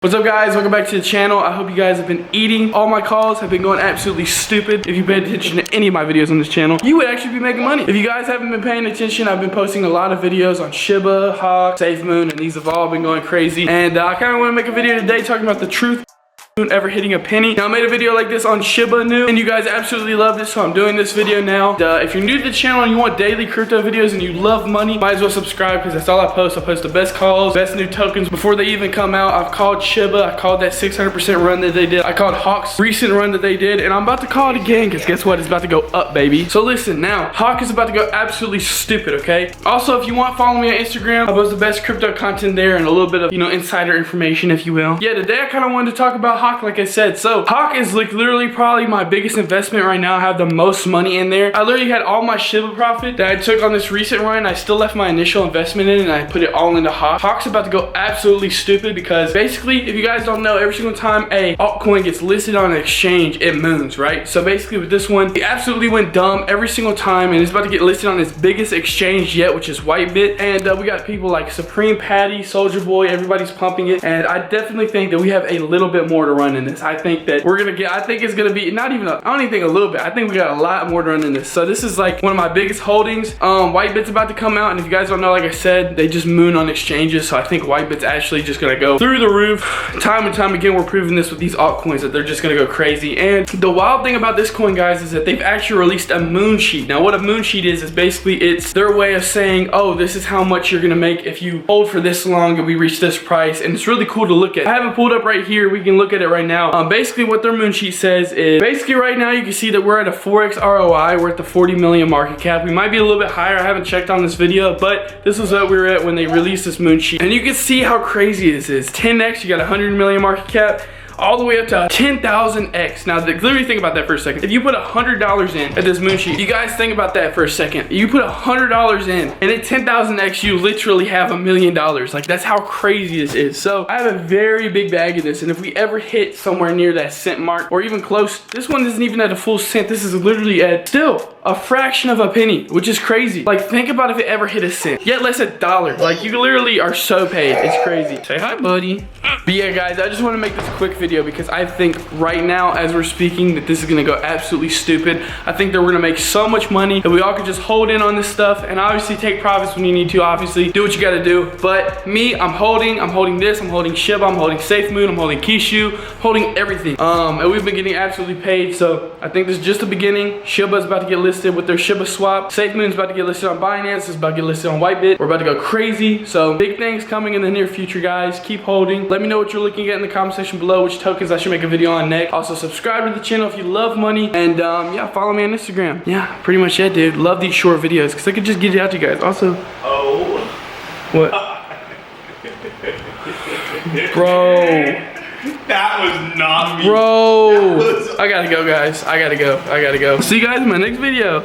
What's up guys, welcome back to the channel. I hope you guys have been eating. All my calls have been going absolutely stupid. If you paid attention to any of my videos on this channel, you would actually be making money. If you guys haven't been paying attention, I've been posting a lot of videos on Shiba, HOKK, SafeMoon, and these have all been going crazy. And I kind of want to make a video today talking about the truth ever hitting a penny. Now I made a video like this on Shiba Inu and you guys absolutely loved it, so I'm doing this video now. If you're new to the channel and you want daily crypto videos and you love money, might as well subscribe because that's all I post. I post the best calls, best new tokens before they even come out. I've called Shiba, I called that 600% run that they did. I called HOKK's recent run that they did, and I'm about to call it again because guess what? It's about to go up, baby. So listen, now HOKK is about to go absolutely stupid, okay? Also, if you want, follow me on Instagram. I post the best crypto content there and a little bit of, insider information, if you will. Yeah, today I kind of wanted to talk about HOKK, like I said. So HOKK is like literally probably my biggest investment right now. I have the most money in there. I literally had all my Shiba profit that I took on this recent run. I still left my initial investment in it and I put it all into HOKK. HOKK's about to go absolutely stupid because basically, if you guys don't know, every single time a altcoin gets listed on an exchange, it moons, right? So basically with this one, it absolutely went dumb every single time, and it's about to get listed on its biggest exchange yet, which is Whitebit. And we got people like Supreme Patty, Soldier Boy, everybody's pumping it. And I definitely think that we have a little bit more to run in this. I think that we're gonna get, I think it's gonna be not even I don't even think a little bit. I think we got a lot more to run in this. So this is like one of my biggest holdings. Whitebit's about to come out, and if you guys don't know, like I said, they just moon on exchanges. So I think Whitebit's actually just gonna go through the roof. Time and time again, we're proving this with these altcoins that they're just gonna go crazy. And the wild thing about this coin, guys, is that they've actually released a moon sheet. Now what a moon sheet is basically it's their way of saying, oh, this is how much you're gonna make if you hold for this long and we reach this price. And it's really cool to look at. I have it pulled up right here. We can look at it right now. Basically what their moon sheet says is basically right now you can see that we're at a 4x ROI. We're at the 40 million market cap. We might be a little bit higher. I haven't checked on this video, but this is what we were at when they released this moon sheet. And you can see how crazy this is. 10x, you got 100 million market cap, all the way up to 10,000x. Now, literally think about that for a second. If you put $100 in at this moon sheet, you guys think about that for a second. You put $100 in, and at 10,000x, you literally have $1 million. Like, that's how crazy this is. So, I have a very big bag of this, and if we ever hit somewhere near that cent mark, or even close, this one isn't even at a full cent. This is literally at still a fraction of a penny, which is crazy. Like, think about if it ever hit a cent, yet less $1. Like, you literally are so paid. It's crazy. Say hi, buddy. But yeah, guys, I just want to make this a quick video because I think right now, as we're speaking, that this is going to go absolutely stupid. I think that we're going to make so much money that we all could just hold in on this stuff and obviously take profits when you need to. Obviously, do what you got to do. But me, I'm holding this. I'm holding Shiba. I'm holding SafeMoon. I'm holding Kishu. Holding everything. And we've been getting absolutely paid. So I think this is just the beginning. Shiba is about to get listed with their SHIBASWAP. SafeMoon is about to get listed on Binance. It's about to get listed on Whitebit. We're about to go crazy. So big things coming in the near future, guys. Keep holding. Let me know what you're looking at in the comment section below, which tokens I should make a video on next. Also subscribe to the channel if you love money, and yeah, follow me on Instagram. Yeah, pretty much it, dude. Love these short videos because I could just get it out to you guys. Also, what? Bro, that was not me. Bro, I gotta go, guys. I gotta go. See you guys in my next video.